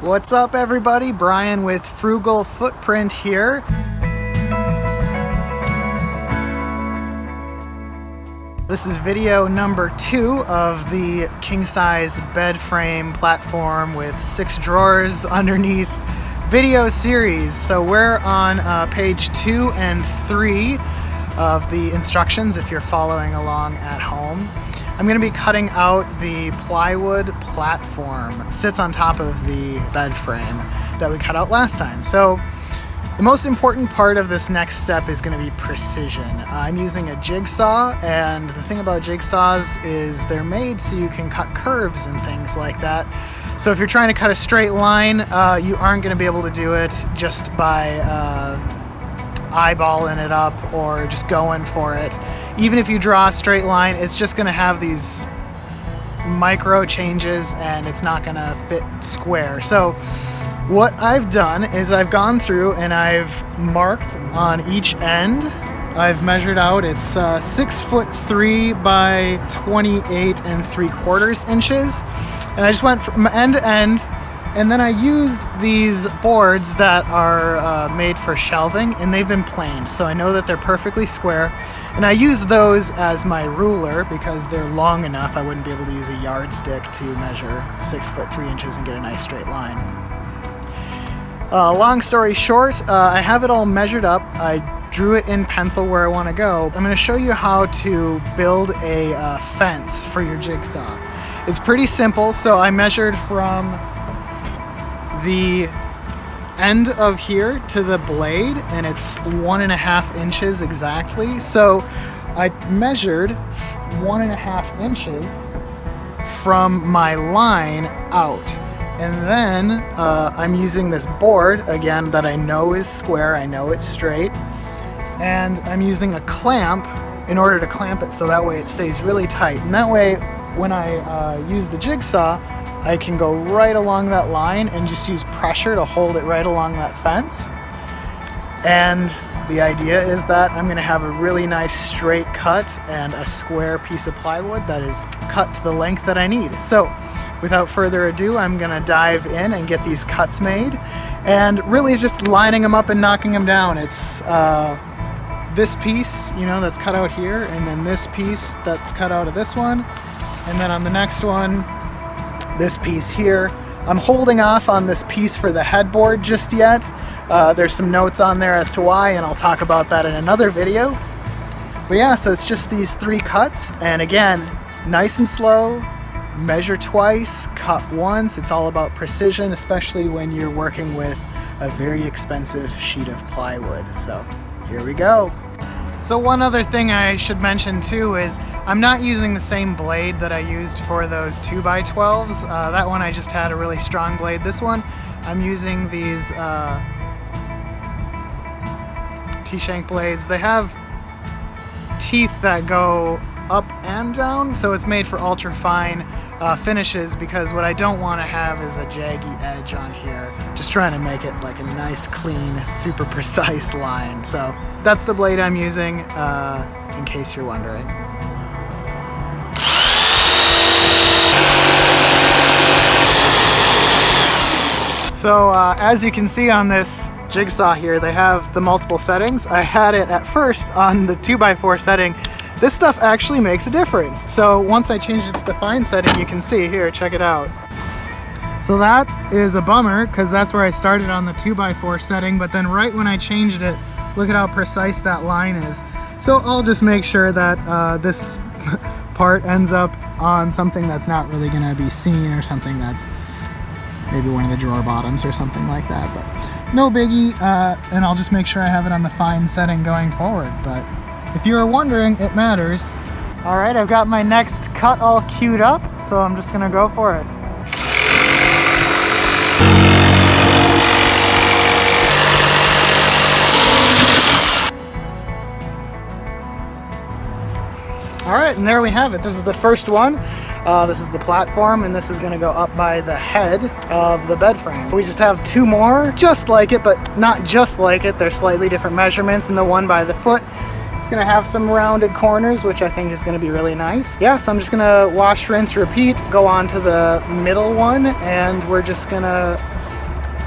What's up everybody? Brian with Frugal Footprint here. This is video number 2 of the king-size bed frame platform with 6 drawers underneath video series. So we're on page 2 and 3 of the instructions if you're following along at home. I'm going to be cutting out the plywood platform. It sits on top of the bed frame that we cut out last time. So the most important part of this next step is going to be precision. I'm using a jigsaw, and the thing about jigsaws is they're made so you can cut curves and things like that. So if you're trying to cut a straight line, you aren't going to be able to do it just by eyeballing it up or just going for it. Even if you draw a straight line, it's just going to have these micro changes and it's not going to fit square. So what I've done is I've gone through and I've marked on each end. I've measured out, it's 6'3" by 28 3/4 inches. And I just went from end to end, and then I used these boards that are made for shelving, and they've been planed, so I know that they're perfectly square. And I use those as my ruler because they're long enough. I wouldn't be able to use a yardstick to measure 6'3" inches and get a nice straight line. Long story short, I have it all measured up. I drew it in pencil where I want to go. I'm going to show you how to build a fence for your jigsaw. It's pretty simple. So I measured from the end of here to the blade, and it's 1.5 inches exactly. So I measured 1.5 inches from my line out. And then I'm using this board, again, that I know is square, I know it's straight, and I'm using a clamp in order to clamp it so that way it stays really tight. And that way, when I use the jigsaw, I can go right along that line and just use pressure to hold it right along that fence. And the idea is that I'm going to have a really nice straight cut and a square piece of plywood that is cut to the length that I need. So without further ado, I'm going to dive in and get these cuts made. And really it's just lining them up and knocking them down. It's this piece, that's cut out here, and then this piece that's cut out of this one. And then on the next one, this piece here. I'm holding off on this piece for the headboard just yet. There's some notes on there as to why, and I'll talk about that in another video. But yeah, so it's just these 3 cuts, and again, nice and slow, measure twice, cut once. It's all about precision, especially when you're working with a very expensive sheet of plywood. So here we go. So one other thing I should mention too is I'm not using the same blade that I used for those 2x12s. That one I just had a really strong blade. This one I'm using these T-shank blades. They have teeth that go up and down, so it's made for ultra fine finishes, because what I don't want to have is a jaggy edge on here. Just trying to make it like a nice, clean, super precise line. So that's the blade I'm using, in case you're wondering. So as you can see on this jigsaw here, they have the multiple settings. I had it at first on the 2x4 setting. This stuff actually makes a difference. So once I changed it to the fine setting, you can see here, check it out. So that is a bummer because that's where I started on the 2x4 setting, but then right when I changed it, look at how precise that line is. So I'll just make sure that this part ends up on something that's not really gonna be seen, or something that's maybe one of the drawer bottoms or something like that, but no biggie. And I'll just make sure I have it on the fine setting going forward. But if you were wondering, it matters. All right, I've got my next cut all queued up, so I'm just gonna go for it. All right, and there we have it. This is the first one. This is the platform, and this is gonna go up by the head of the bed frame. We just have 2 more just like it, but not just like it. They're slightly different measurements, and the one by the foot is gonna have some rounded corners, which I think is gonna be really nice. Yeah, so I'm just gonna wash, rinse, repeat, go on to the middle one, and we're just gonna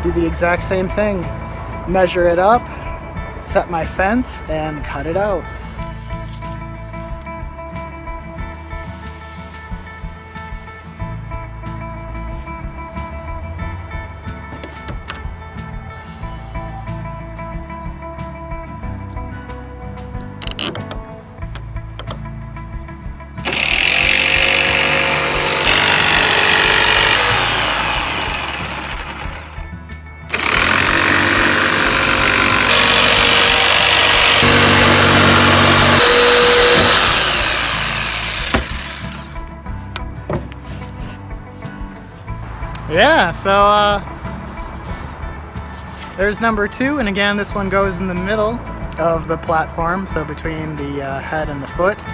do the exact same thing. Measure it up, set my fence, and cut it out. Yeah, so there's number 2, and again this one goes in the middle of the platform, so between the head and the foot.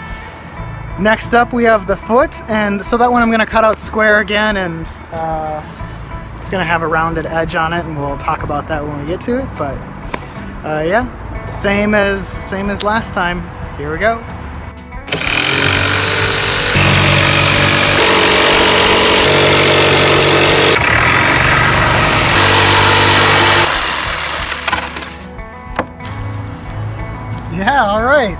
Next up we have the foot, and so that one I'm going to cut out square again, and it's going to have a rounded edge on it, and we'll talk about that when we get to it. But yeah, same as last time. Here we go. Yeah, all right.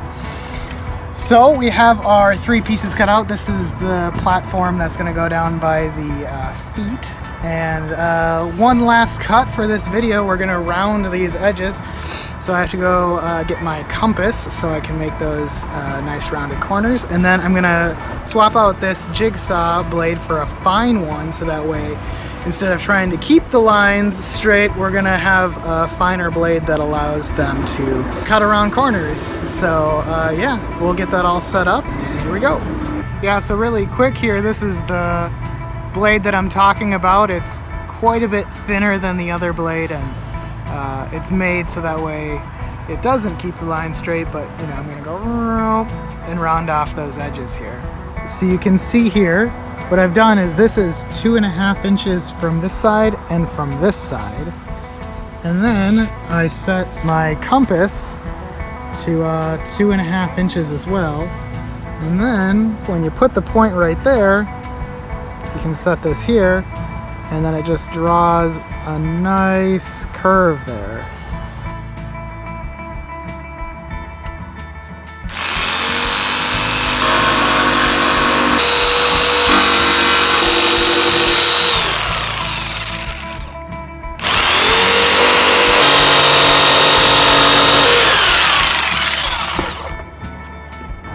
So we have our 3 pieces cut out. This is the platform that's going to go down by the feet. And one last cut for this video. We're going to round these edges. So I have to go get my compass so I can make those nice rounded corners. And then I'm going to swap out this jigsaw blade for a fine one, so that way instead of trying to keep the lines straight, we're gonna have a finer blade that allows them to cut around corners. So yeah, we'll get that all set up, and here we go. Yeah, so really quick here, this is the blade that I'm talking about. It's quite a bit thinner than the other blade, and it's made so that way it doesn't keep the line straight, but you know, I'm gonna go and round off those edges here. So you can see here, what I've done is this is 2.5 inches from this side and from this side. And then I set my compass to 2.5 inches as well. And then when you put the point right there, you can set this here, and then it just draws a nice curve there.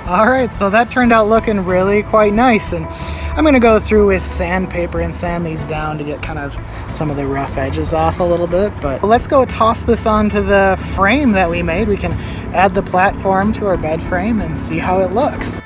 Alright, so that turned out looking really quite nice, and I'm going to go through with sandpaper and sand these down to get kind of some of the rough edges off a little bit. But let's go toss this onto the frame that we made. We can add the platform to our bed frame and see how it looks.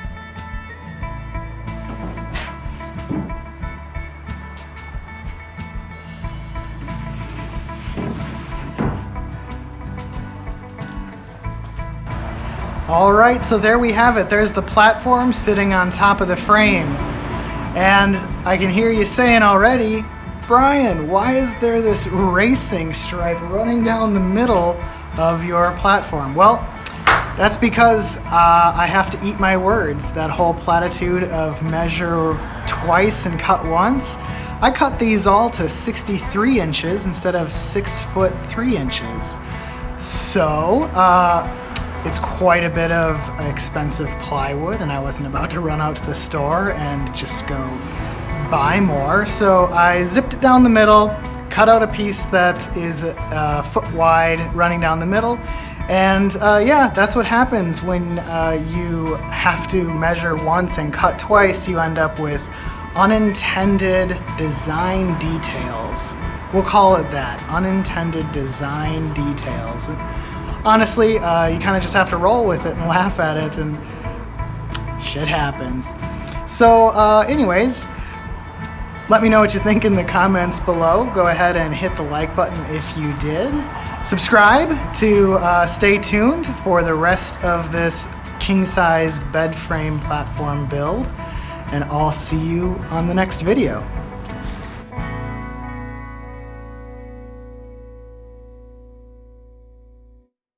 Alright, so there we have it. There's the platform sitting on top of the frame. And I can hear you saying already, Brian, why is there this racing stripe running down the middle of your platform? Well, that's because I have to eat my words. That whole platitude of measure twice and cut once. I cut these all to 63 inches instead of 6 foot 3 inches. So, it's quite a bit of expensive plywood, and I wasn't about to run out to the store and just go buy more. So I zipped it down the middle, cut out a piece that is a foot wide running down the middle. And yeah, that's what happens when you have to measure once and cut twice. You end up with unintended design details. We'll call it that, unintended design details. Honestly, you kind of just have to roll with it and laugh at it, and shit happens. So anyways, let me know what you think in the comments below. Go ahead and hit the like button if you did. Subscribe to stay tuned for the rest of this king-size bed frame platform build, and I'll see you on the next video.